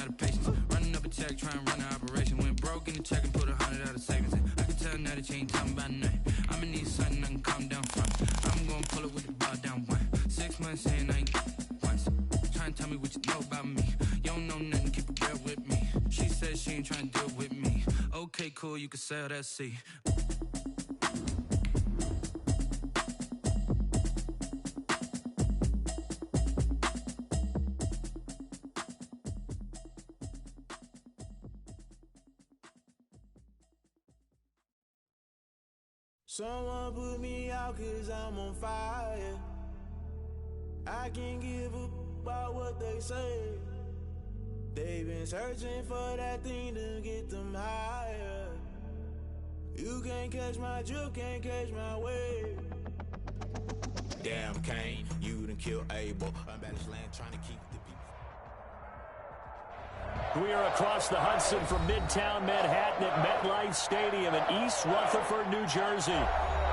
out of patience. Running up a check, trying to run an operation. Went broke in the check and put 100 out of savings in. I can tell now that you ain't talking about nothing. I'ma need something I can calm down from. I'm gonna pull it with the bar down one. 6 months in, I ain't once. Trying to tell me what you know about me. You don't know nothing, keep it real with me. She said she ain't trying to deal with me. Okay, cool, you can sell that seat. Someone put me out 'cause I'm on fire. I can't give up about what they say. They've been searching for that thing to get them higher. You can't catch my drift, can't catch my wave. Damn, Kane, you done killed Abel. Unbanished land trying to keep the people. We are across the Hudson from Midtown Manhattan at MetLife Stadium in East Rutherford, New Jersey.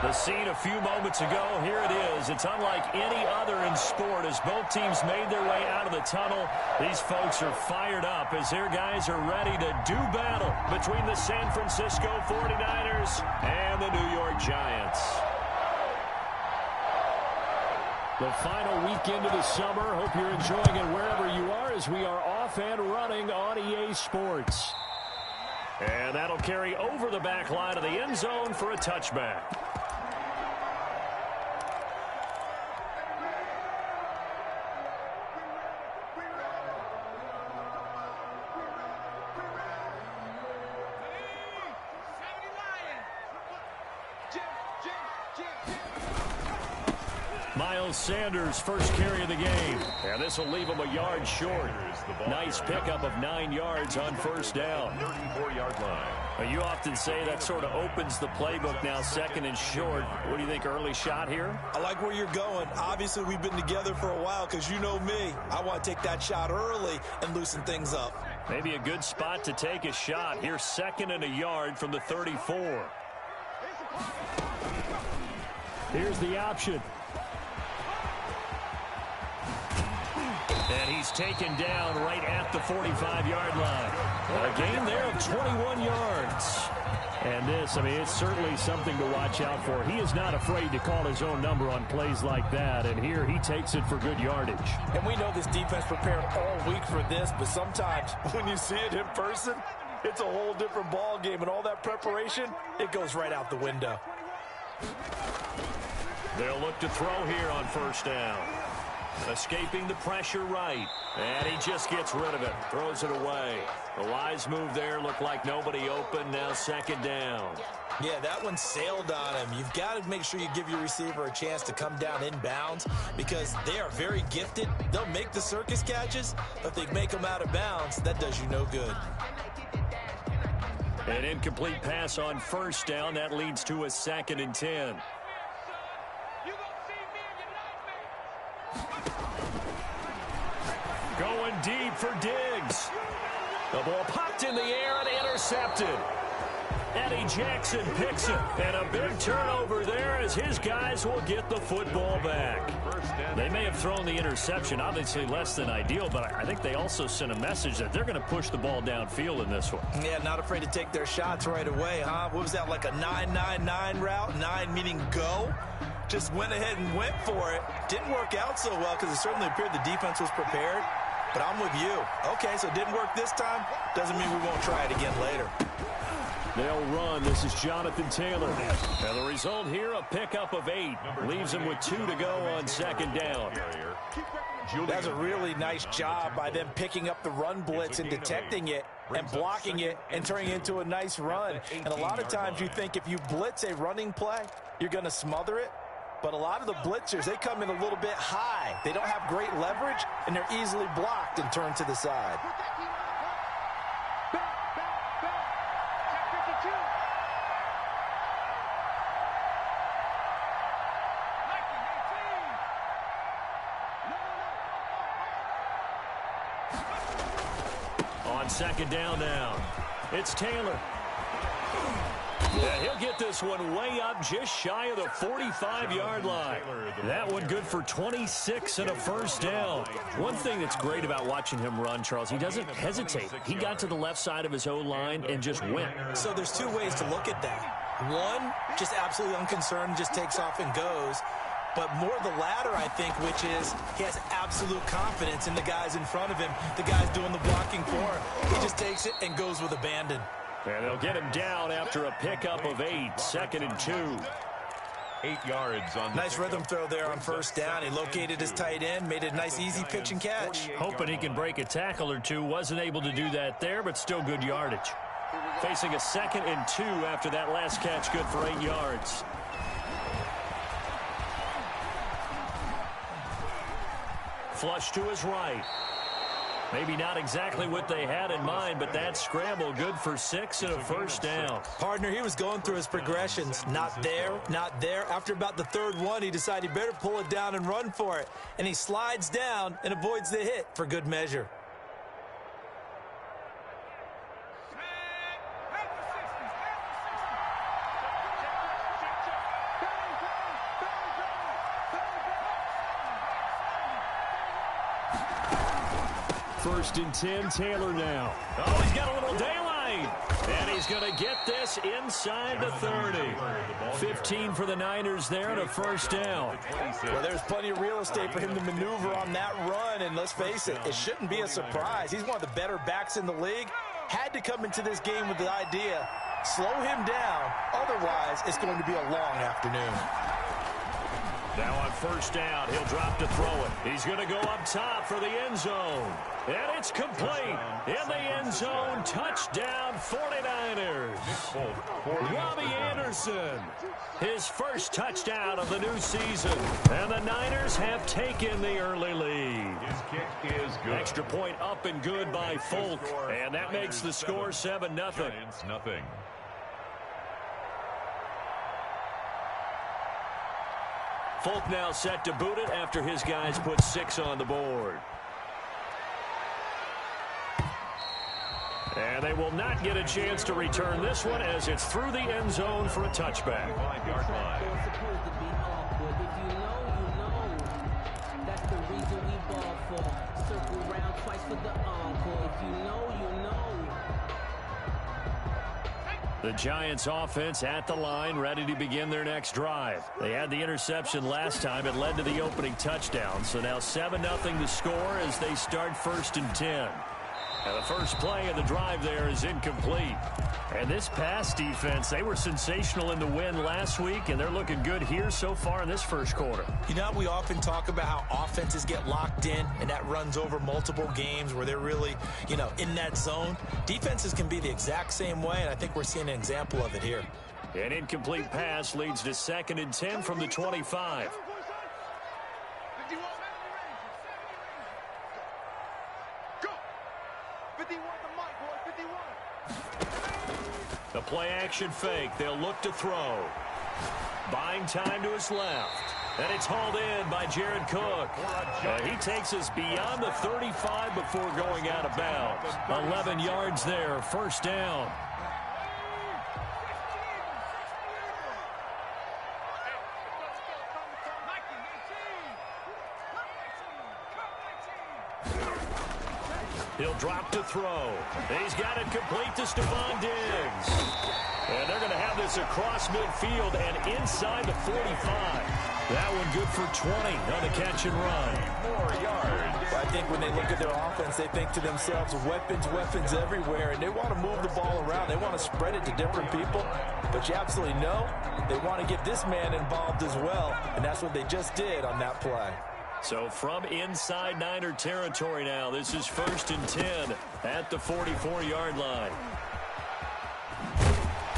The scene a few moments ago, here it is. It's unlike any other in sport as both teams made their way out of the tunnel. These folks are fired up as their guys are ready to do battle between the San Francisco 49ers and the New York Giants. The final weekend of the summer. Hope you're enjoying it wherever you are as we are off and running on EA Sports. And that'll carry over the back line of the end zone for a touchback. Sanders first carry of the game, and this will leave him a yard short. Nice pickup of 9 yards on first down. 34-yard line. You often say that sort of opens the playbook now, second and short. What do you think, early shot here? I like where you're going. Obviously, we've been together for a while because you know me. I want to take that shot early and loosen things up. Maybe a good spot to take a shot. Here's second and a yard from the 34. Here's the option. And he's taken down right at the 45-yard line. A gain there of 21 yards. And this, I mean, it's certainly something to watch out for. He is not afraid to call his own number on plays like that. And here he takes it for good yardage. And we know this defense prepared all week for this, but sometimes when you see it in person, it's a whole different ball game. And all that preparation, it goes right out the window. They'll look to throw here on first down. Escaping the pressure right. And he just gets rid of it. Throws it away. The wise move there. Looked like nobody open. Now second down. Yeah, that one sailed on him. You've got to make sure you give your receiver a chance to come down inbounds because they are very gifted. They'll make the circus catches, but if they make them out of bounds, that does you no good. An incomplete pass on first down. That leads to a 2nd and 10. Going deep for Diggs. The ball popped in the air and intercepted. Eddie Jackson picks it. And a big turnover there as his guys will get the football back. They may have thrown the interception, obviously less than ideal, but I think they also sent a message that they're going to push the ball downfield in this one. Yeah, not afraid to take their shots right away, huh? What was that, like a 9-9-9 route? 9 meaning go? Just went ahead and went for it. Didn't work out so well because it certainly appeared the defense was prepared. But I'm with you. Okay, so it didn't work this time. Doesn't mean we won't try it again later. They'll run. This is Jonathan Taylor. And the result here, a pickup of 8. Leaves him with 2 to go on second down. That's a really nice job by them picking up the run blitz and detecting it and blocking it and turning it into a nice run. And a lot of times you think if you blitz a running play, you're going to smother it. But a lot of the blitzers, they come in a little bit high. They don't have great leverage, and they're easily blocked and turned to the side. On second down now, it's Taylor. Yeah, he'll get this one way up just shy of the 45-yard line. That one good for 26 and a first down. One thing that's great about watching him run, Charles, he doesn't hesitate. He got to the left side of his O-line and just went. So there's two ways to look at that. One, just absolutely unconcerned, just takes off and goes. But more the latter, I think, which is he has absolute confidence in the guys in front of him, the guys doing the blocking for him. He just takes it and goes with abandon. And they'll get him down after a pickup of 8, 2nd and 2. 8 yards on the nice rhythm throw there on first down. He located his tight end, made a nice easy pitch and catch. Hoping he can break a tackle or two. Wasn't able to do that there, but still good yardage. Facing a 2nd and 2 after that last catch, good for 8 yards. Flush to his right. Maybe not exactly what they had in mind, but that scramble good for 6 and a first down. Partner, he was going through his progressions. Not there, not there. After about the third one, he decided he better pull it down and run for it. And he slides down and avoids the hit for good measure. First and 10, Taylor now. Oh, he's got a little daylight. And he's going to get this inside the 30. 15 for the Niners there and a first down. Well, there's plenty of real estate for him to maneuver on that run. And let's face it, it shouldn't be a surprise. He's one of the better backs in the league. Had to come into this game with the idea, slow him down. Otherwise, it's going to be a long afternoon. Now on first down, he'll drop to throw it. He's going to go up top for the end zone. And it's complete. In the end zone, touchdown 49ers. Robbie Anderson, his first touchdown of the new season. And the Niners have taken the early lead. His kick is good. Extra point up and good by Folk. And that makes the score 7-0. Giants nothing. Folk now set to boot it after his guys put 6 on the board. And they will not get a chance to return this one as it's through the end zone for a touchback. 5-yard line. That's the reason we ball for. Circle round twice for the encore. If you know, you know. The Giants offense at the line, ready to begin their next drive. They had the interception last time. It led to the opening touchdown. So now 7-0 the score as they start first and 10. And the first play of the drive there is incomplete. And this pass defense, they were sensational in the win last week, and they're looking good here so far in this first quarter. You know, we often talk about how offenses get locked in, and that runs over multiple games where they're really, you know, in that zone. Defenses can be the exact same way, and I think we're seeing an example of it here. An incomplete pass leads to 2nd and 10 from the 25. The play-action fake. They'll look to throw. Buying time to his left. And it's hauled in by Jared Cook. He takes us beyond the 35 before going out of bounds. 11 yards there, first down. He'll drop to throw. He's got it complete to Stephon Diggs. And they're going to have this across midfield and inside the 45. That one good for 20 on the catch and run. 4 yards. I think when they look at their offense, they think to themselves, weapons everywhere, and they want to move the ball around. They want to spread it to different people. But you absolutely know they want to get this man involved as well, and that's what they just did on that play. So from inside Niner territory now, this is first and 10 at the 44-yard line.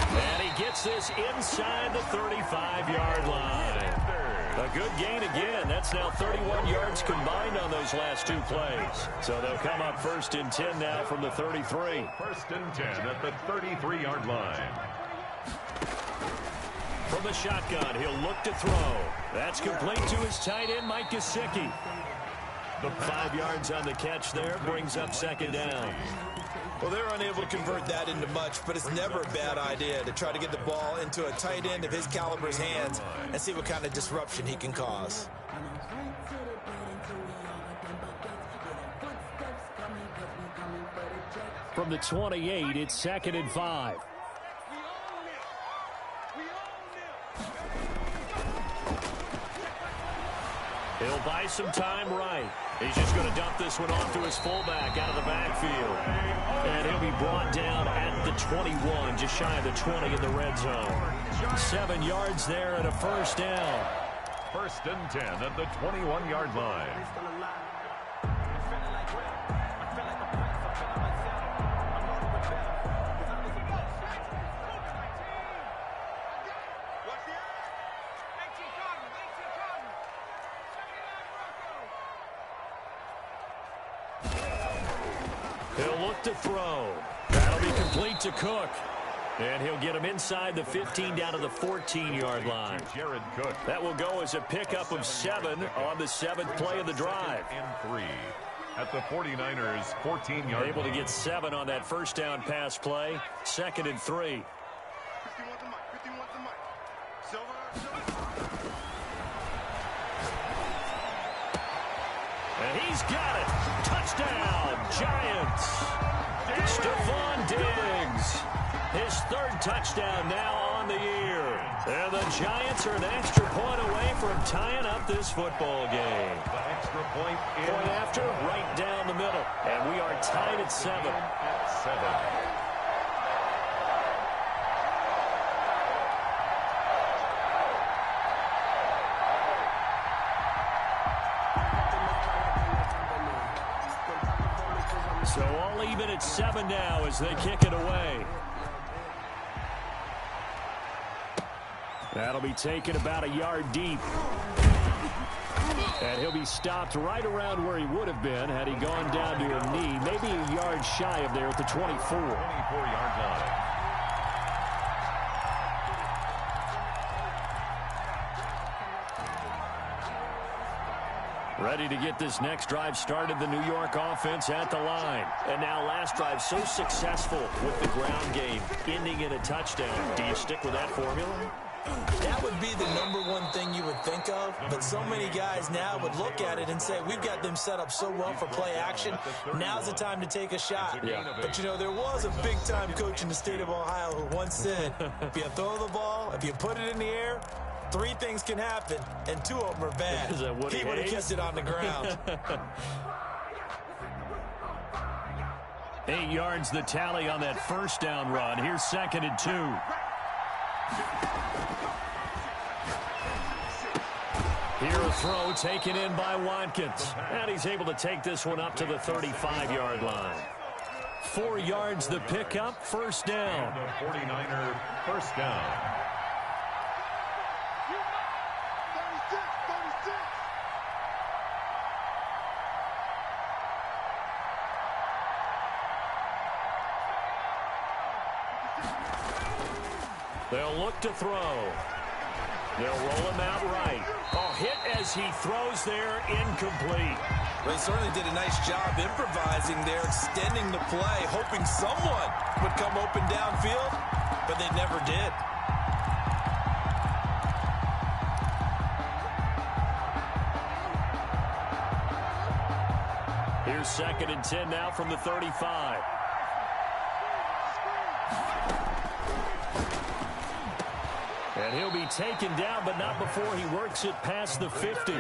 And he gets this inside the 35-yard line. A good gain again. That's now 31 yards combined on those last 2 plays. So they'll come up first and 10 now from the 33. First and 10 at the 33-yard line. From the shotgun, he'll look to throw. That's complete to his tight end, Mike Gesicki. The 5 yards on the catch there brings up second down. Well, they're unable to convert that into much, but it's never a bad idea to try to get the ball into a tight end of his caliber's hands and see what kind of disruption he can cause. From the 28, it's 2nd and 5. He'll buy some time right. He's just going to dump this one off to his fullback out of the backfield. And he'll be brought down at the 21, just shy of the 20 in the red zone. 7 yards there and a first down. 1st and 10 at the 21-yard line. He'll look to throw. That'll be complete to Cook. And he'll get him inside the 15 down to the 14-yard line. Jared Cook. That will go as a pickup of 7 on the 7th play of the drive. And 3 at the 49ers 14-yard line. Able to get 7 on that first down pass play. 2nd and 3. And he's got it. Touchdown, Giants. Stephon Diggs. His 3rd touchdown now on the year. And the Giants are an extra point away from tying up this football game. The extra point after, right down the middle. And we are tied at 7. At 7. So all even at 7 now as they kick it away. That'll be taken about a yard deep. And he'll be stopped right around where he would have been had he gone down to a knee. Maybe a yard shy of there at the 24. 24-yard line. Ready to get this next drive started, the New York offense at the line. And now last drive so successful with the ground game, ending in a touchdown. Do you stick with that formula? That would be the #1 thing you would think of, but so many guys now would look at it and say, we've got them set up so well for play action, now's the time to take a shot. Yeah. But, you know, there was a big-time coach in the state of Ohio who once said, if you throw the ball, if you put it in the air, 3 things can happen, and 2 of them are bad. Is that what he would have kept it on the ground. 8 yards the tally on that first down run. Here's 2nd and 2. Here a throw taken in by Watkins. And he's able to take this one up to the 35-yard line. 4 yards the pickup, first down. The 49er first down. They'll look to throw. They'll roll him out right. Oh, hit as he throws there, incomplete. Well, he certainly did a nice job improvising there, extending the play, hoping someone would come open downfield, but they never did. Here's 2nd and 10 now from the 35. And he'll be taken down, but not before he works it past the 50.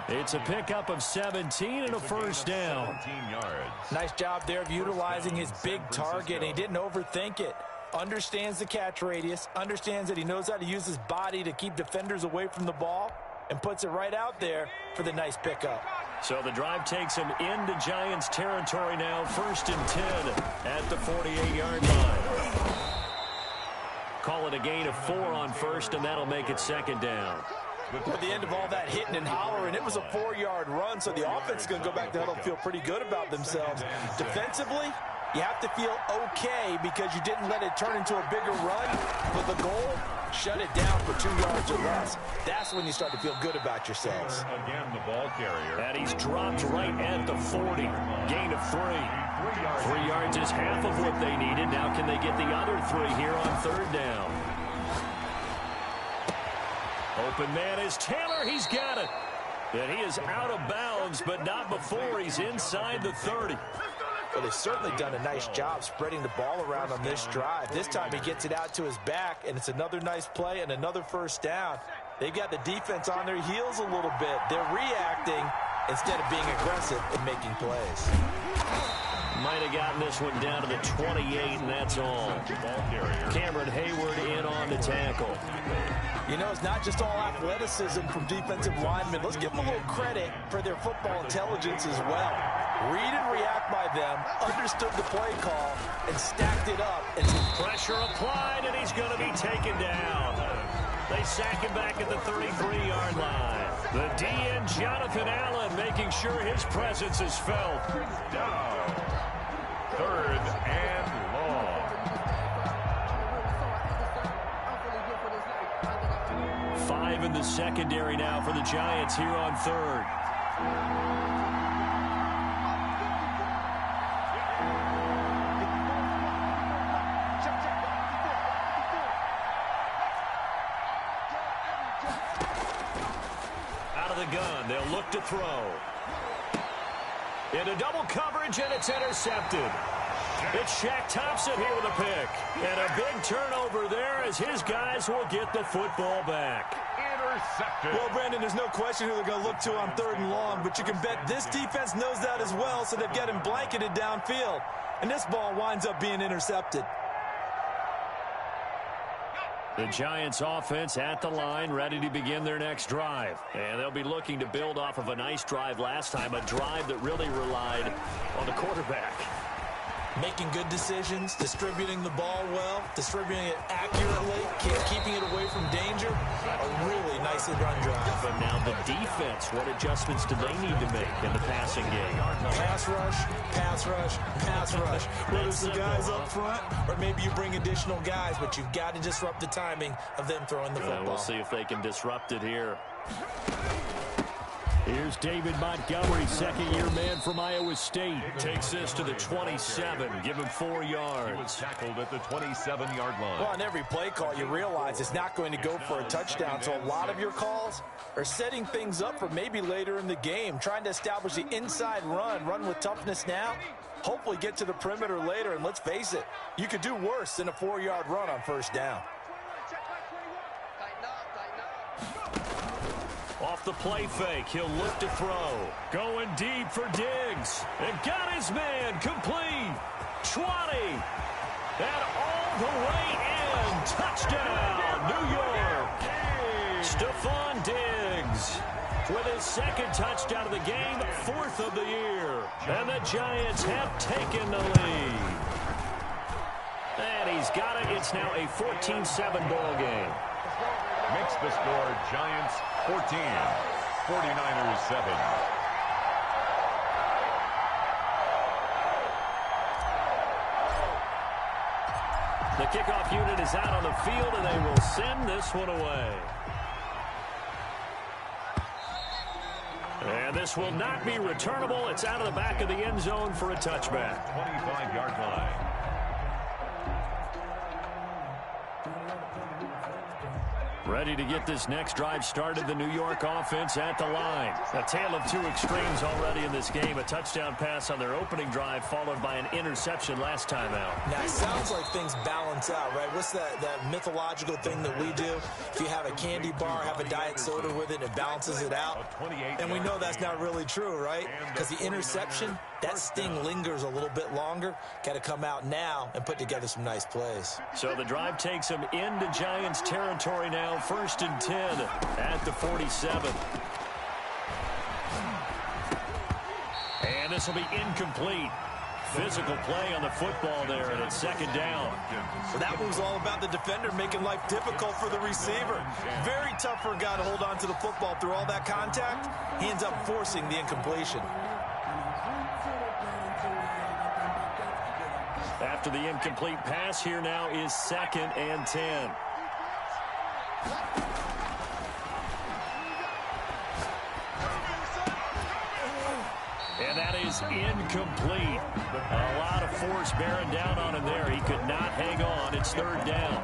It's a pickup of 17 and a first down. 17 yards. Nice job there of utilizing his big target. He didn't overthink it. Understands the catch radius, understands that he knows how to use his body to keep defenders away from the ball, and puts it right out there for the nice pickup. So the drive takes him into Giants territory now, 1st and 10 at the 48-yard line. Call it a gain of 4 on first, and that'll make it 2nd down. At the end of all that hitting and hollering, it was a 4-yard run, so the offense is going to go back to huddle and feel pretty good about themselves. Defensively, you have to feel okay because you didn't let it turn into a bigger run, but the goal shut it down for 2 yards or less. That's when you start to feel good about yourselves. Again, the ball carrier. And he's dropped right at the 40. Gain of 3. 3 yards is half of what they needed. Now can they get the other 3 here on 3rd down? Open man is Taylor. He's got it. And he is out of bounds, but not before he's inside the 30. But they've certainly done a nice job spreading the ball around on this drive. This time he gets it out to his back, and it's another nice play and another 1st down. They've got the defense on their heels a little bit. They're reacting instead of being aggressive and making plays. Might have gotten this one down to the 28, and that's all. Cameron Hayward in on the tackle. You know, it's not just all athleticism from defensive linemen. Let's give them a little credit for their football intelligence as well. Read and react by them, understood the play call, and stacked it up. Pressure applied, and he's going to be taken down. They sack him back at the 33-yard line. The DN, Jonathan Allen, making sure his presence is felt. Down. 3rd and long. 5 in the secondary now for the Giants here on 3rd. Out of the gun, they'll look to throw. Into double coverage, and it's intercepted. It's Shaq Thompson here with a pick. And a big turnover there as his guys will get the football back. Intercepted. Well, Brandon, there's no question who they're going to look to on 3rd and long, but you can bet this defense knows that as well, so they've got him blanketed downfield. And this ball winds up being intercepted. The Giants offense at the line, ready to begin their next drive. And they'll be looking to build off of a nice drive last time, a drive that really relied on the quarterback. Making good decisions, distributing the ball well, distributing it accurately, keeping it away from danger. A really nicely run drive. But now the defense, what adjustments do they need to make in the passing game? Pass rush, pass rush, pass rush. Whether it's the guys up front or maybe you bring additional guys, but you've got to disrupt the timing of them throwing the football. We'll see if they can disrupt it here. Here's David Montgomery, 2nd-year man from Iowa State. Takes this to the 27, give him 4 yards. He was tackled at the 27-yard line. Well, on every play call, you realize it's not going to go for a touchdown, so a lot of your calls are setting things up for maybe later in the game, trying to establish the inside run with toughness now, hopefully get to the perimeter later, and let's face it, you could do worse than a 4-yard run on 1st down. Off the play fake, he'll look to throw. Going deep for Diggs. And got his man complete. 20. And all the way in. Touchdown, New York. Stephon Diggs with his 2nd touchdown of the game, 4th of the year. And the Giants have taken the lead. And he's got it. It's now a 14-7 ball game. Makes the score Giants 14, 49ers 7. The kickoff unit is out on the field, and they will send this one away. And this will not be returnable. It's out of the back of the end zone for a touchback. 25-yard line. Ready to get this next drive started, the New York offense at the line. A tale of 2 extremes already in this game. A touchdown pass on their opening drive, followed by an interception last time out. Now, it sounds like things balance out, right? What's that mythological thing that we do? If you have a candy bar, have a diet soda with it, it balances it out. And we know that's not really true, right? Because the interception, that sting lingers a little bit longer. Got to come out now and put together some nice plays. So the drive takes them into Giants territory now. 1st and 10 at the 47. And this will be incomplete. Physical play on the football there, and it's 2nd down. So that was all about the defender making life difficult for the receiver. Very tough for a guy to hold on to the football through all that contact. He ends up forcing the incompletion. After the incomplete pass, here now is 2nd and 10. And that is incomplete. A lot of force bearing down on him there. He could not hang on. It's third down.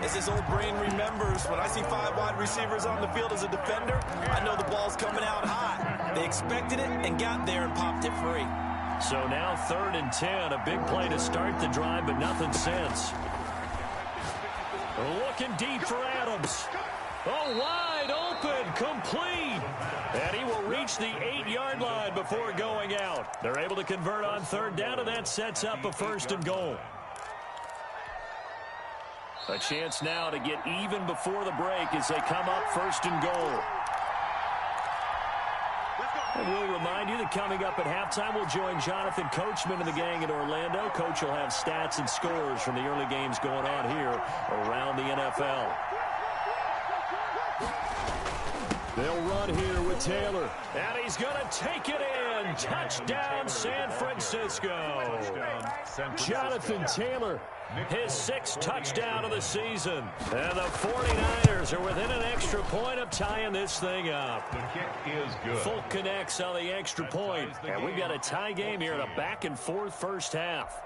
As his old brain remembers, when I see 5 wide receivers on the field as a defender, I know the ball's coming out hot. They expected it and got there and popped it free. So now 3rd and 10. A big play to start the drive, but nothing since. Looking deep for Adams. Oh, wide open, complete. And he will reach the 8-yard line before going out. They're able to convert on 3rd down, and that sets up a 1st and goal. A chance now to get even before the break as they come up 1st and goal. And we'll remind you that coming up at halftime, we'll join Jonathan Coachman and the gang in Orlando. Coach will have stats and scores from the early games going on here around the NFL. They'll run here with Taylor. And he's going to take it in. Touchdown, San Francisco. Jonathan Taylor, his 6th touchdown of the season. And the 49ers are within an extra point of tying this thing up. The kick is good. Fulk connects on the extra point. And we've got a tie game here in a back-and-forth first half.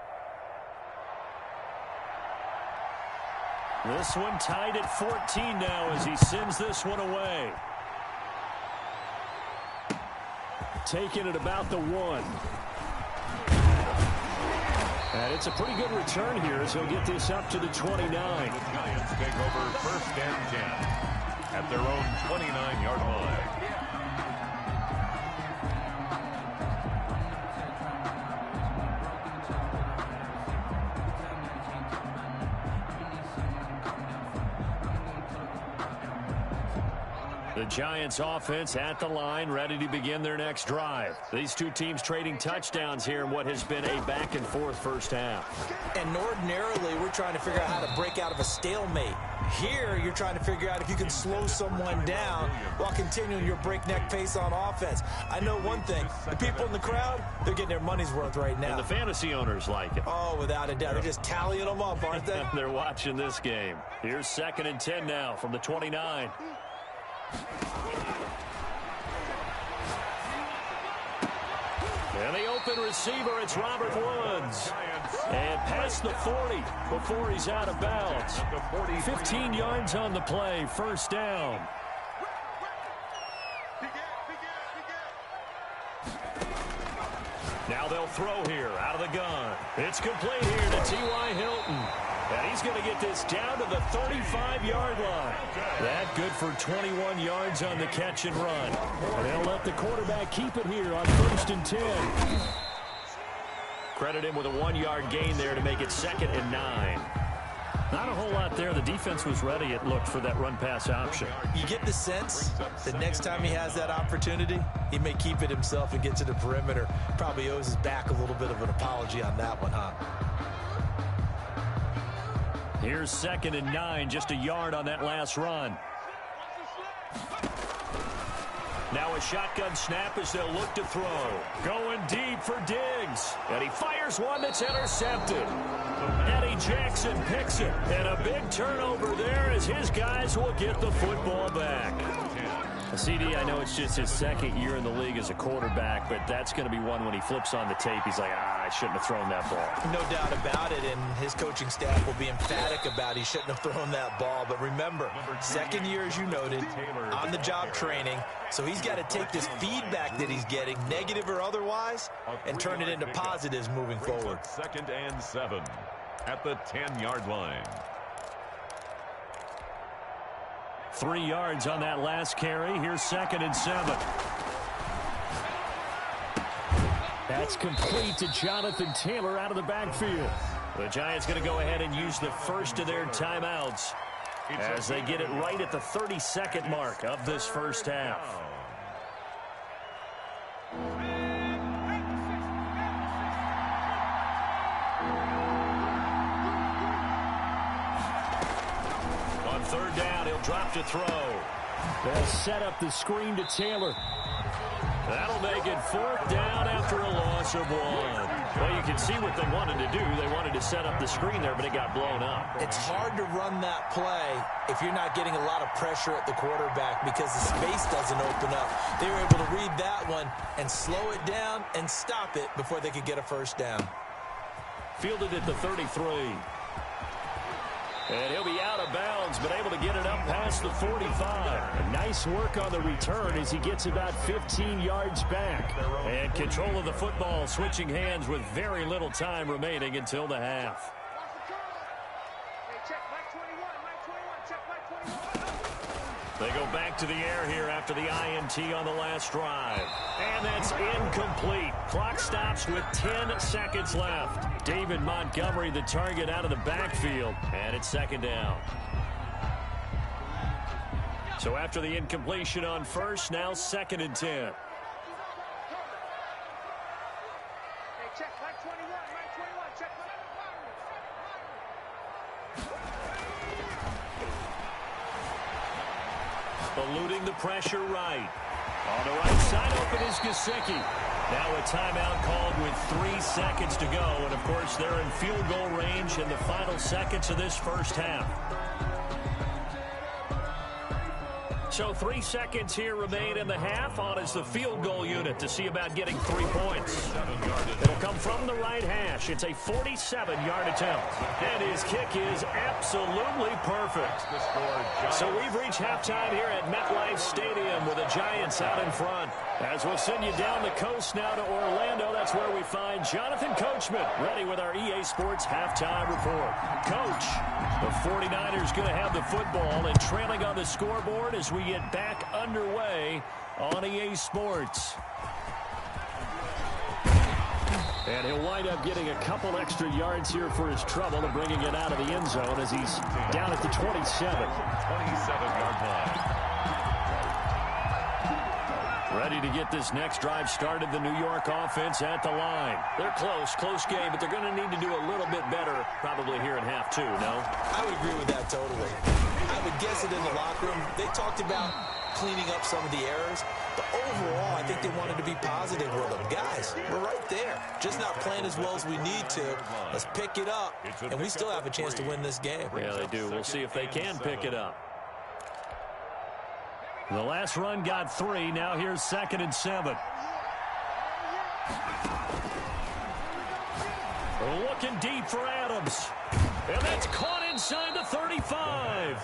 This one tied at 14 now as he sends this one away. Taking it about the 1. And it's a pretty good return here as he'll get this up to the 29. The Giants take over 1st and 10 at their own 29-yard line. The Giants offense at the line, ready to begin their next drive. These two teams trading touchdowns here in what has been a back-and-forth first half. And ordinarily, we're trying to figure out how to break out of a stalemate. Here, you're trying to figure out if you can slow someone down while continuing your breakneck pace on offense. I know one thing. The people in the crowd, they're getting their money's worth right now. And the fantasy owners like it. Oh, without a doubt. They're just tallying them up, aren't they? They're watching this game. Here's 2nd and 10 now from the 29. And the open receiver, it's Robert Woods. And past the 40 before he's out of bounds. 15 yards on the play, 1st down. Now they'll throw here out of the gun. It's complete here to T.Y. Hilton. And he's going to get this down to the 35-yard line. That good for 21 yards on the catch and run. And they'll let the quarterback keep it here on 1st and 10. Credit him with a 1-yard gain there to make it 2nd and 9. Not a whole lot there. The defense was ready, it looked, for that run-pass option. You get the sense that next time he has that opportunity, he may keep it himself and get to the perimeter. Probably owes his back a little bit of an apology on that one, huh? Here's 2nd and 9, just a yard on that last run. Now a shotgun snap as they'll look to throw. Going deep for Diggs. And he fires one that's intercepted. Eddie Jackson picks it. And a big turnover there as his guys will get the football back. CD, I know it's just his 2nd year in the league as a quarterback, but that's going to be one when he flips on the tape. He's like, I shouldn't have thrown that ball. No doubt about it, and his coaching staff will be emphatic about he shouldn't have thrown that ball. But remember, 2nd year, as you noted, on-the-job training, so he's got to take this feedback that he's getting, negative or otherwise, and turn it into positives moving forward. 2nd and 7 at the 10-yard line. 3 yards on that last carry. Here's 2nd and 7. That's complete to Jonathan Taylor out of the backfield. The Giants going to go ahead and use the first of their timeouts as they get it right at the 32nd mark of this first half. On 3rd down, he'll drop to throw. They'll set up the screen to Taylor. That'll make it 4th down after a loss of 1. Well, you can see what they wanted to do. They wanted to set up the screen there, but it got blown up. It's hard to run that play if you're not getting a lot of pressure at the quarterback because the space doesn't open up. They were able to read that one and slow it down and stop it before they could get a first down. Fielded at the 33. And he'll be out of bounds, but able to get it up past the 45. Nice work on the return as he gets about 15 yards back. And control of the football, switching hands with very little time remaining until the half. They go back to the air here after the INT on the last drive. And that's incomplete. Clock stops with 10 seconds left. David Montgomery, the target, out of the backfield. And it's 2nd down. So after the incompletion on first, now 2nd and 10. Eluding the pressure right. On the right side, open is Gesicki. Now a timeout called with 3 seconds to go. And, of course, they're in field goal range in the final seconds of this first half. So 3 seconds here remain in the half. On is the field goal unit to see about getting 3 points. It'll come from the right hash. It's a 47-yard attempt. And his kick is absolutely perfect. So we've reached halftime here at MetLife Stadium with the Giants out in front. As we'll send you down the coast now to Orlando, that's where we find Jonathan Coachman ready with our EA Sports halftime report. Coach, the 49ers going to have the football and trailing on the scoreboard as we get back underway on EA Sports. And he'll wind up getting a couple extra yards here for his trouble and bringing it out of the end zone as he's down at the 27. 27-yard line. Ready to get this next drive started, the New York offense at the line. They're close game, but they're going to need to do a little bit better probably here in half 2, no? I would agree with that totally. I would guess it in the locker room. They talked about cleaning up some of the errors, but overall, I think they wanted to be positive with them. Guys, we're right there. Just not playing as well as we need to. Let's pick it up, and we still have a chance to win this game. Yeah, they do. We'll see if they can pick it up. The last run got 3. Now here's 2nd and 7. Looking deep for Adams. And that's caught inside the 35.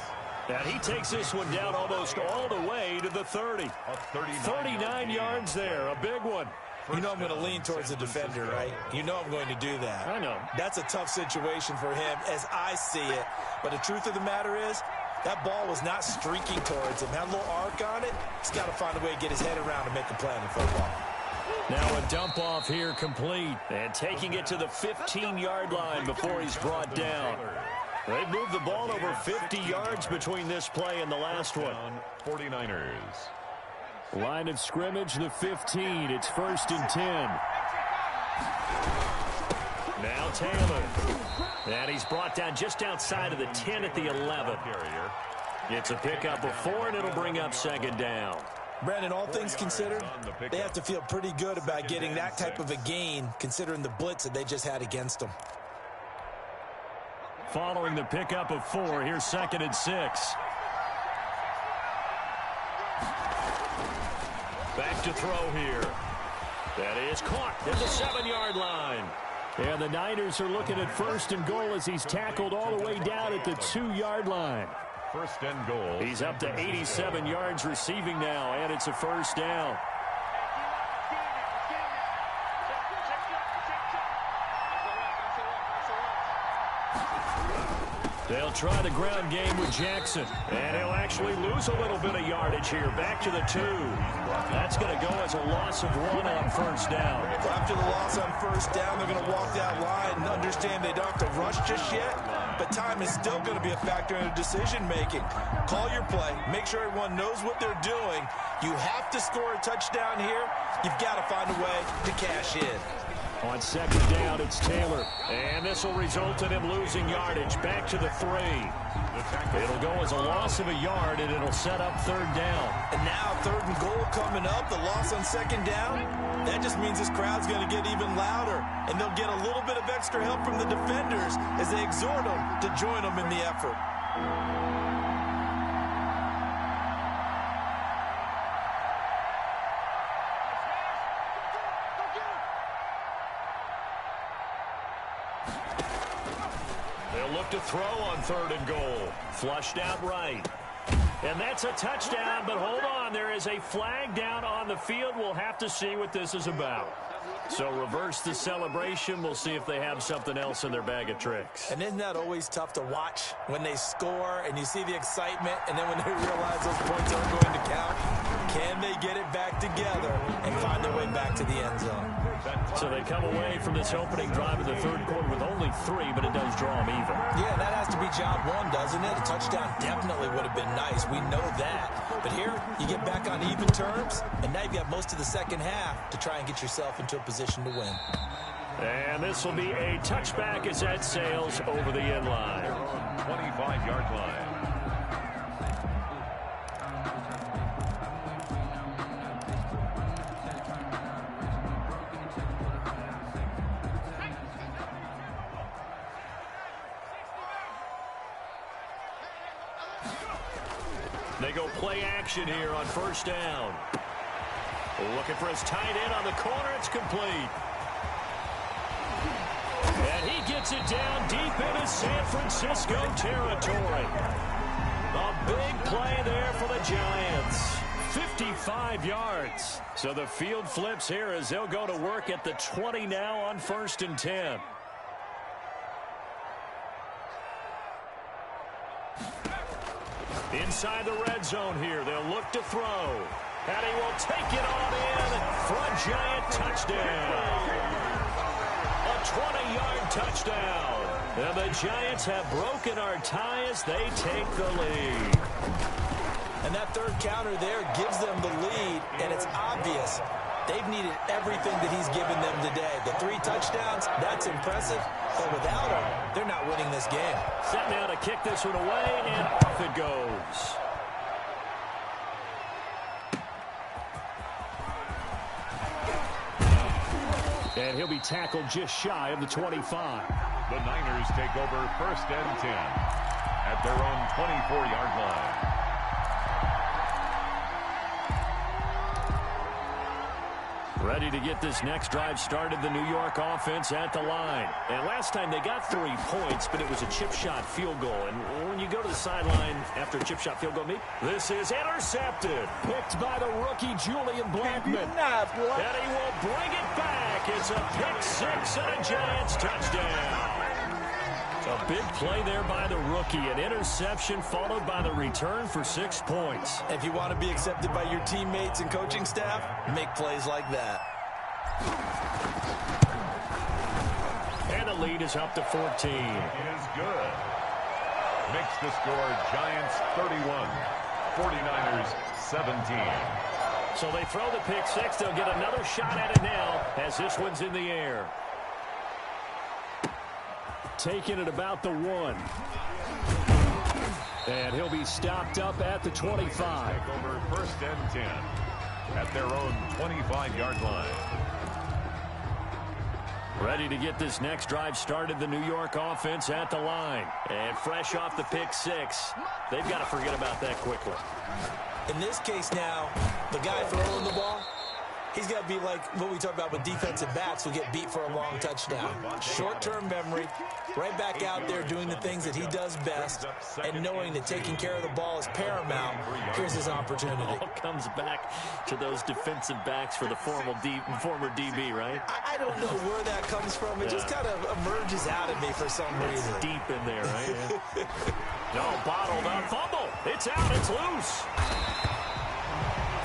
And he takes this one down almost all the way to the 30. 39 yards there. A big one. You know I'm going to lean towards the defender, right? You know I'm going to do that. I know. That's a tough situation for him as I see it. But the truth of the matter is, that ball was not streaking towards him. Had a little arc on it. He's got to find a way to get his head around and make a play on the football. Now a dump off here complete. And taking it to the 15-yard line before he's brought down. They've moved the ball over 50 yards between this play and the last one. 49ers. Line of scrimmage, the 15. It's 1st and 10. Now Taylor. And he's brought down just outside of the 10 at the 11. It's a pickup of 4, and it'll bring up 2nd down. Brandon, all things considered, they have to feel pretty good about getting that type of a gain, considering the blitz that they just had against them. Following the pickup of 4, here's 2nd and 6. Back to throw here. That is caught at the 7-yard line. And the Niners are looking at 1st and goal as he's tackled all the way down at the 2-yard line. 1st and goal. He's up to 87 yards receiving now, and it's a 1st down. They'll try the ground game with Jackson. And he'll actually lose a little bit of yardage here. Back to the 2. That's going to go as a loss of 1 on 1st down. After the loss on 1st down, they're going to walk that line and understand they don't have to rush just yet. But time is still going to be a factor in decision-making. Call your play. Make sure everyone knows what they're doing. You have to score a touchdown here. You've got to find a way to cash in. On second down, it's Taylor. And this will result in him losing yardage. Back to the 3. It'll go as a loss of a yard, and it'll set up third down. And now 3rd and goal coming up. The loss on second down. That just means this crowd's going to get even louder. And they'll get a little bit of extra help from the defenders as they exhort them to join them in the effort. They'll look to throw on 3rd and goal. Flushed out right. And that's a touchdown, but hold on. There is a flag down on the field. We'll have to see what this is about. So reverse the celebration. We'll see if they have something else in their bag of tricks. And isn't that always tough to watch when they score and you see the excitement, and then when they realize those points aren't going to count? Can they get it back together and find their way back to the end zone? So they come away from this opening drive in the 3rd quarter with only 3, but it does draw them even. Yeah, that has to be job one, doesn't it? A touchdown definitely would have been nice. We know that. But here, you get back on even terms, and now you've got most of the second half to try and get yourself into a position to win. And this will be a touchback as that sails over the end line. 25-yard line. They go play action here on 1st down. Looking for his tight end on the corner. It's complete. And he gets it down deep into San Francisco territory. A big play there for the Giants. 55 yards. So the field flips here as they'll go to work at the 20 now on 1st and 10. Inside the red zone here. They'll look to throw. And he will take it on in for a Giant touchdown. A 20-yard touchdown. And the Giants have broken our tie as they take the lead. And that 3rd counter there gives them the lead, and it's obvious they've needed everything that he's given them today. The 3 touchdowns, that's impressive, but without him, they're not winning this game. Set now to kick this one away, and off it goes. And he'll be tackled just shy of the 25. The Niners take over 1st and 10 at their own 24-yard line. Ready to get this next drive started, the New York offense at the line. And last time they got 3 points, but it was a chip shot field goal. And when you go to the sideline after a chip shot field goal, this is intercepted. Picked by the rookie Julian Blackmon. And he will bring it back. It's a pick 6 and a Giants touchdown. A big play there by the rookie. An interception followed by the return for 6 points. If you want to be accepted by your teammates and coaching staff, make plays like that. And the lead is up to 14. Is good. Makes the score Giants 31, 49ers 17. So they throw the pick 6. They'll get another shot at it now as this one's in the air. Taking it about the 1. And he'll be stopped up at the 25. Take over 1st and 10 at their own 25-yard line. Ready to get this next drive started, the New York offense at the line. And fresh off the pick 6, they've got to forget about that quickly. In this case now, the guy throwing the ball, he's got to be like what we talk about with defensive backs who get beat for a long touchdown. Short-term memory, right back out there doing the things that he does best, and knowing that taking care of the ball is paramount. Here's his opportunity. All comes back to those defensive backs for the former DB, right? I don't know where that comes from. It just kind of emerges out of me for some reason. It's deep in there, right? No, bottled up, fumble. It's out, it's loose.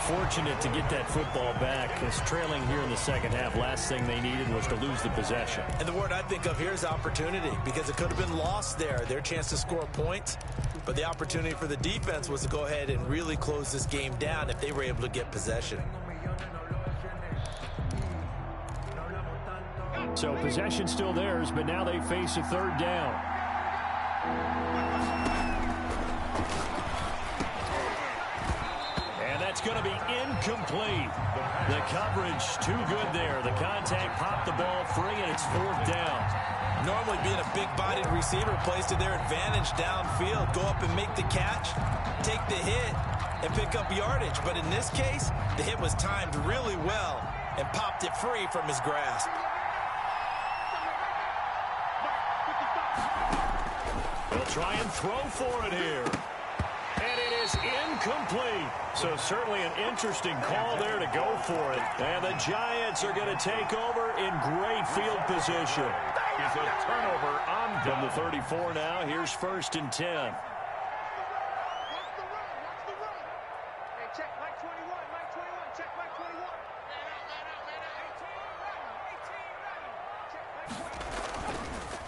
Fortunate to get that football back. It's trailing here in the second half. Last thing they needed was to lose the possession. And the word I think of here is opportunity, because it could have been lost there. Their chance to score points. But the opportunity for the defense was to go ahead and really close this game down if they were able to get possession. So possession still theirs, but now they face a third down. And that's going to be incomplete. The coverage too good there. The contact popped the ball free, and it's fourth down. Normally being a big-bodied receiver plays to their advantage downfield. Go up and make the catch, take the hit, and pick up yardage. But in this case, the hit was timed really well and popped it free from his grasp. They'll try and throw for it here. And it is incomplete. So certainly an interesting call there to go for it. And the Giants are going to take over in great field position. Is a turnover on from the 34 now. Here's 1st and 10.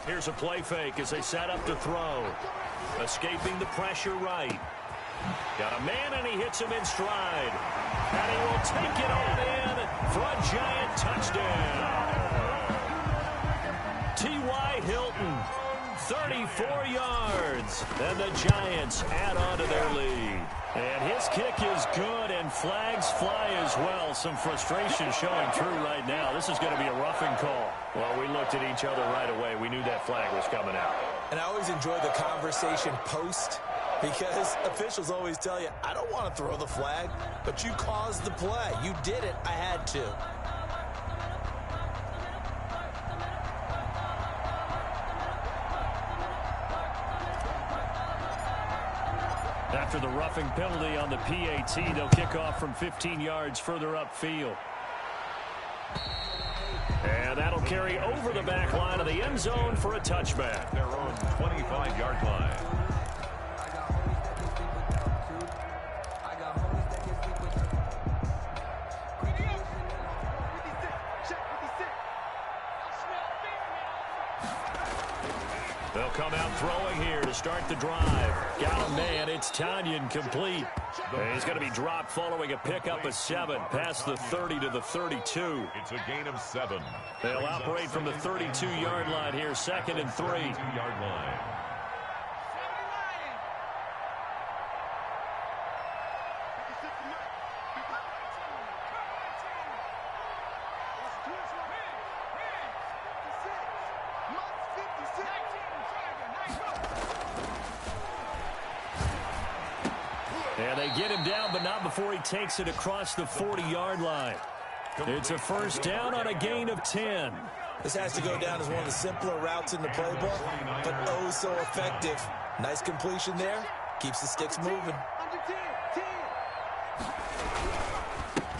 Here's a play fake as they set up to throw. Escaping the pressure right. Got a man, and he hits him in stride. And he will take it on in for a Giant touchdown. T.Y. Hilton, 34 yards. And the Giants add on to their lead. And his kick is good, and flags fly as well. Some frustration showing through right now. This is going to be a roughing call. Well, we looked at each other right away. We knew that flag was coming out. And I always enjoy the conversation post, because officials always tell you, I don't want to throw the flag, but you caused the play. You did it. I had to. After the roughing penalty on the PAT, they'll kick off from 15 yards further upfield. And that'll carry over the back line of the end zone for a touchback. Their own 25-yard line. They'll come out throwing here to start the drive. Got a man. It's Tanyan complete. And he's going to be dropped following a pickup of 7 past the 30 to the 32. It's a gain of 7. They'll operate from the 32-yard line here, 2nd and 3. 32-yard line. And they get him down, but not before he takes it across the 40-yard line. It's a first down on a gain of 10. This has to go down as one of the simpler routes in the playbook, but oh so effective. Nice completion there. Keeps the sticks moving.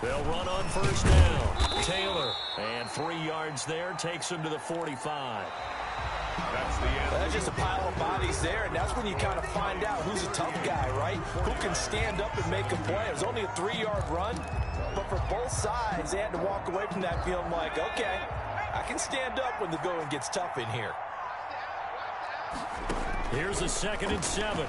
They'll run on first down. Taylor, and 3 yards there, takes him to the 45. That's the end. That's just a pile of bodies there, and that's when you kind of find out who's a tough guy, right? Who can stand up and make a play. It was only a 3-yard run, but for both sides, they had to walk away from that feeling like, okay, I can stand up when the going gets tough in here. Here's a 2nd and 7.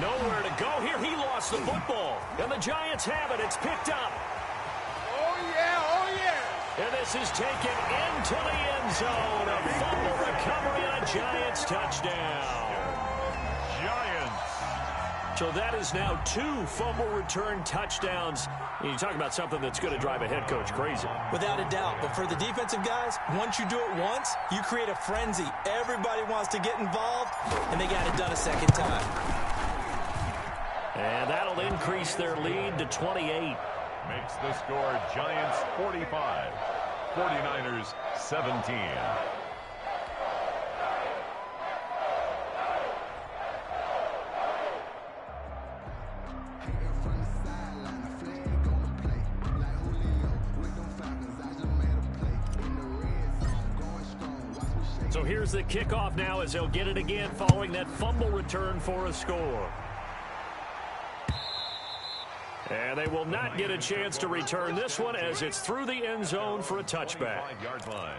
Nowhere to go here. He lost the football, and the Giants have it. It's picked up. Oh, yeah, oh, yeah. And this is taken into the end zone. A fumble recovery and a Giants touchdown. Giants. So that is now 2 fumble return touchdowns. And you talk about something that's going to drive a head coach crazy. Without a doubt. But for the defensive guys, once you do it once, you create a frenzy. Everybody wants to get involved, and they got it done a second time. And that'll increase their lead to 28. Makes the score Giants 45, 49ers 17. So here's the kickoff now as they'll get it again following that fumble return for a score. And they will not get a chance to return this one as it's through the end zone for a touchback. 5-yard line.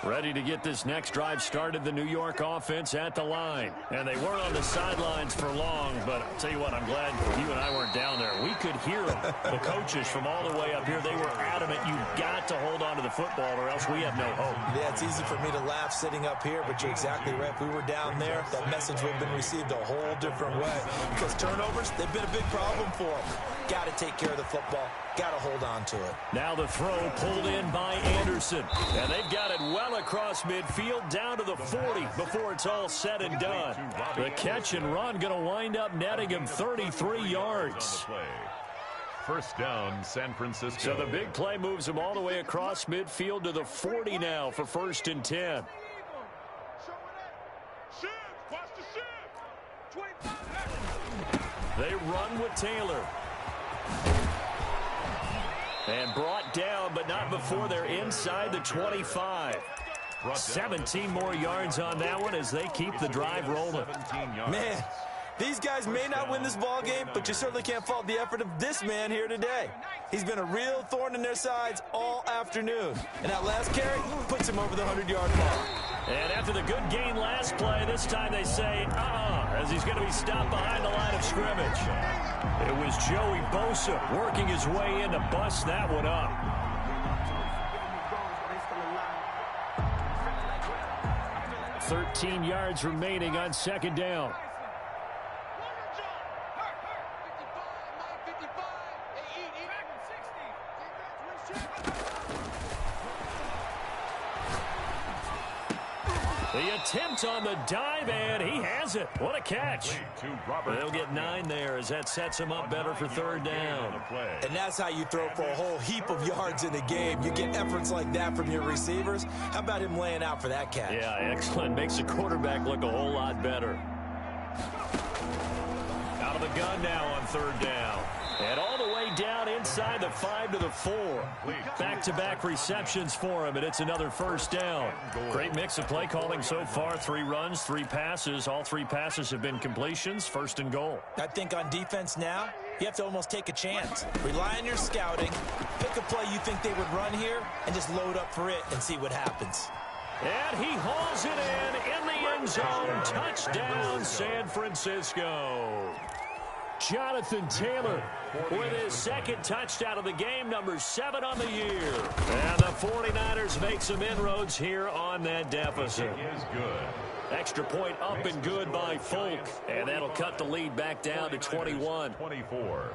Ready to get this next drive started, the New York offense at the line. And they weren't on the sidelines for long, but I'll tell you what, I'm glad you and I weren't down there. We could hear them, the coaches from all the way up here. They were adamant, you've got to hold on to the football or else we have no hope. Yeah, it's easy for me to laugh sitting up here, but you're exactly right. If we were down there, that message would have been received a whole different way. Because turnovers, they've been a big problem for them. Got to take care of the football. Got to hold on to it. Now the throw pulled in by Anderson. And they've got it well across midfield down to the 40 before it's all said and done. The catch and run going to wind up netting him 33 yards. First down, San Francisco. So the big play moves him all the way across midfield to the 40 now for 1st and 10. They run with Taylor. And brought down, but not before they're inside the 25. 17 more yards on that one as they keep the drive rolling. Man, these guys may not win this ball game, but you certainly can't fault the effort of this man here today. He's been a real thorn in their sides all afternoon. And that last carry puts him over the 100-yard mark. And after the good gain last play, this time they say, as he's going to be stopped behind the line of scrimmage. It was Joey Bosa working his way in to bust that one up. $13 yards remaining on 2nd down. The attempt on the dive, and he has it. What a catch. They'll get 9 there as that sets him up better for 3rd down. And that's how you throw for a whole heap of yards in the game. You get efforts like that from your receivers. How about him laying out for that catch? Yeah, excellent. Makes the quarterback look a whole lot better. Out of the gun now on 3rd down. And all the way down inside the 5 to the 4. Back-to-back receptions for him, and it's another 1st down. Great mix of play calling so far. 3 runs, 3 passes. All 3 passes have been completions. 1st and goal. I think on defense now, you have to almost take a chance. Rely on your scouting. Pick a play you think they would run here, and just load up for it and see what happens. And he hauls it in the end zone. Touchdown, San Francisco. Jonathan Taylor with his 2nd touchdown of the game, number 7 on the year. And the 49ers make some inroads here on that deficit. Is good. Extra point up and good by Folk. And that'll cut the lead back down to 21. 24.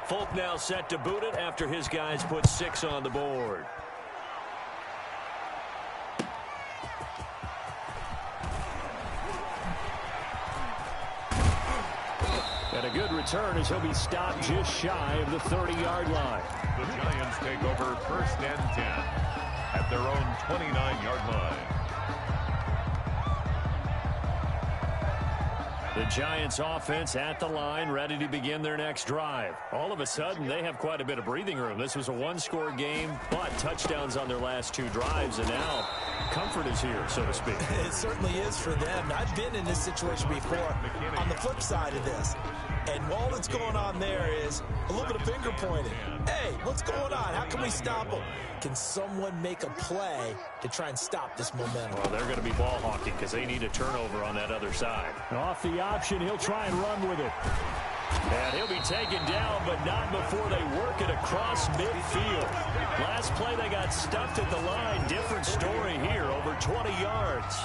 Folk now set to boot it after his guys put 6 on the board. And a good return as he'll be stopped just shy of the 30-yard line. The Giants take over 1st and 10 at their own 29-yard line. The Giants offense at the line, ready to begin their next drive. All of a sudden, they have quite a bit of breathing room. This was a 1-score game, but touchdowns on their last 2 drives, and now comfort is here, so to speak. It certainly is for them. I've been in this situation before on the flip side of this. And all that's going on there is a little bit of finger pointing. Hey, what's going on? How can we stop them? Can someone make a play to try and stop this momentum? Well, they're going to be ball hawking because they need a turnover on that other side. Off the option, he'll try and run with it. And he'll be taken down, but not before they work it across midfield. Last play, they got stuffed at the line. Different story here, over 20 yards.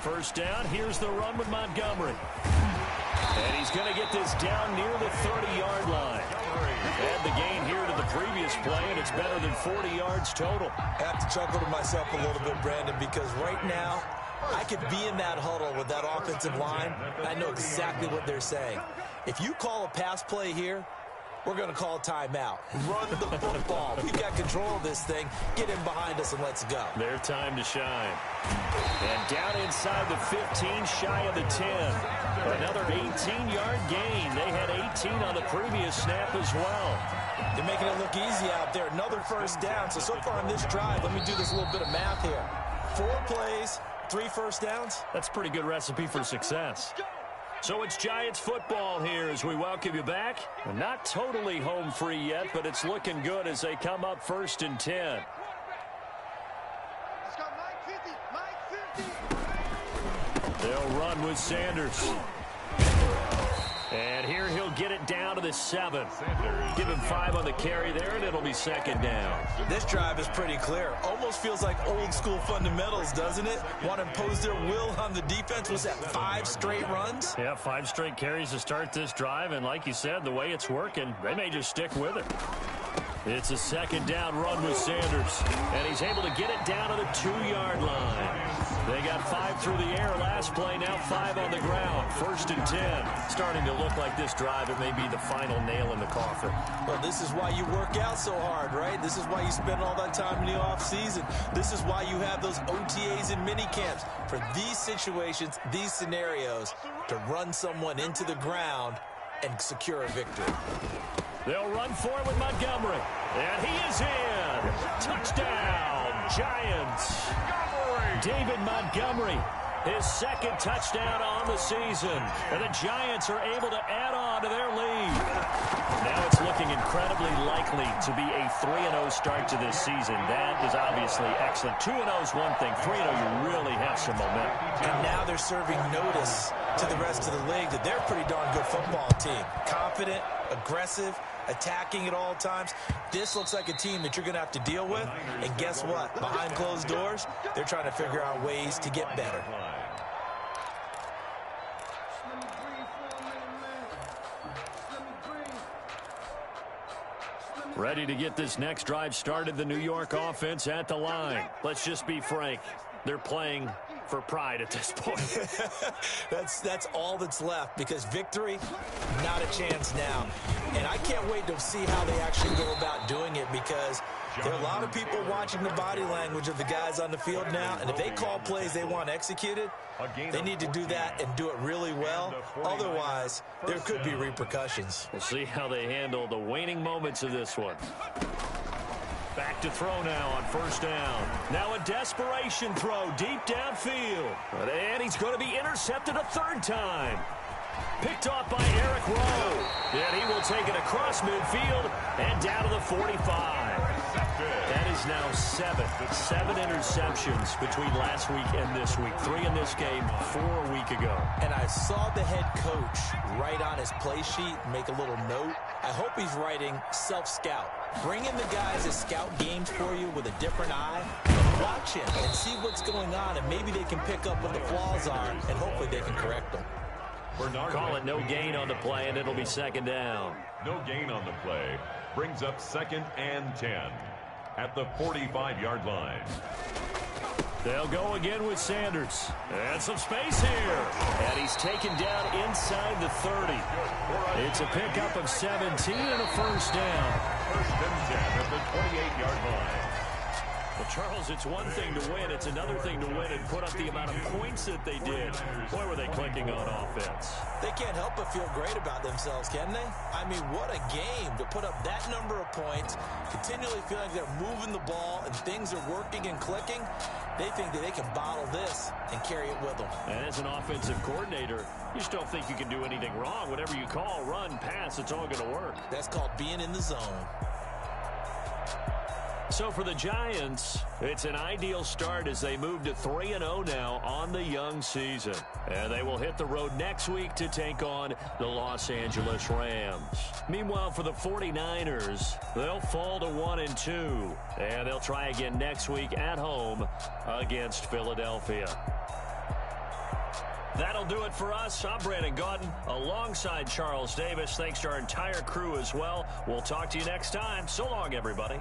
First down, here's the run with Montgomery. And he's going to get this down near the 30-yard line. Add the gain here to the previous play, and it's better than 40 yards total. I have to chuckle to myself a little bit, Brandon, because right now, I could be in that huddle with that offensive line, and I know exactly what they're saying. If you call a pass play here, we're going to call a timeout. Run the football. We've got control of this thing. Get in behind us and let's go. Their time to shine. And down inside the 15, shy of the 10. Another 18-yard gain. They had 18 on the previous snap as well. They're making it look easy out there. Another 1st down. So far on this drive, let me do this little bit of math here. 4 plays, 3 first downs. That's a pretty good recipe for success. So it's Giants football here as we welcome you back. Not totally home free yet, but it's looking good as they come up 1st and 10. They'll run with Sanders. And here he'll get it down to the 7. Give him 5 on the carry there, and it'll be 2nd down. This drive is pretty clear. Almost feels like old school fundamentals, doesn't it? Want to impose their will on the defense. Was that 5 straight runs? Yeah, 5 straight carries to start this drive, and like you said, the way it's working, they may just stick with it. It's a 2nd down run with Sanders, and he's able to get it down to the 2-yard line. They got 5 through the air last play, now 5 on the ground. 1st and 10. Starting to look like this drive, it may be the final nail in the coffin. Well, this is why you work out so hard, right? This is why you spend all that time in the offseason. This is why you have those OTAs and mini camps. For these situations, these scenarios, to run someone into the ground and secure a victory. They'll run for it with Montgomery. And he is in. Touchdown, Giants. David Montgomery, his 2nd touchdown on the season. And the Giants are able to add on to their lead. Now it's looking incredibly likely to be a 3-0 start to this season. That is obviously excellent. 2-0 is one thing. 3-0, you really have some momentum. And now they're serving notice to the rest of the league that they're a pretty darn good football team. Confident, aggressive, attacking at all times. This looks like a team that you're going to have to deal with. And guess what? Behind closed doors, they're trying to figure out ways to get better. Ready to get this next drive started, the New York offense at the line. Let's just be frank. They're playing for pride at this point. That's all that's left, because victory, not a chance now. And I can't wait to see how they actually go about doing it, because there are a lot of people watching the body language of the guys on the field now, and if they call plays they want executed, they need to do that and do it really well. Otherwise, there could be repercussions. We'll see how they handle the waning moments of this one. Back to throw now on 1st down. Now a desperation throw deep downfield. And he's going to be intercepted a 3rd time. Picked off by Eric Rowe. And he will take it across midfield and down to the 45. That is now 7 interceptions between last week and this week. 3 in this game, 4 a week ago. And I saw the head coach write on his play sheet, make a little note. I hope he's writing self-scout. Bring in the guys that scout games for you with a different eye. And watch him and see what's going on, and maybe they can pick up what the flaws are, and hopefully they can correct them. Call it no gain on the play, and it'll be 2nd down. No gain on the play. Brings up 2nd and 10 at the 45-yard line. They'll go again with Sanders. And some space here. And he's taken down inside the 30. It's a pickup of 17 and a 1st down. 1st and 10 at the 28-yard line. Well, Charles, it's one thing to win. It's another thing to win and put up the amount of points that they did. Boy, were they clicking on offense. They can't help but feel great about themselves, can they? I mean, what a game to put up that number of points, continually feeling like they're moving the ball and things are working and clicking. They think that they can bottle this and carry it with them. And as an offensive coordinator, you just don't think you can do anything wrong. Whatever you call, run, pass, it's all going to work. That's called being in the zone. So for the Giants, it's an ideal start as they move to 3-0 now on the young season. And they will hit the road next week to take on the Los Angeles Rams. Meanwhile, for the 49ers, they'll fall to 1-2. And they'll try again next week at home against Philadelphia. That'll do it for us. I'm Brandon Gaudin alongside Charles Davis. Thanks to our entire crew as well. We'll talk to you next time. So long, everybody.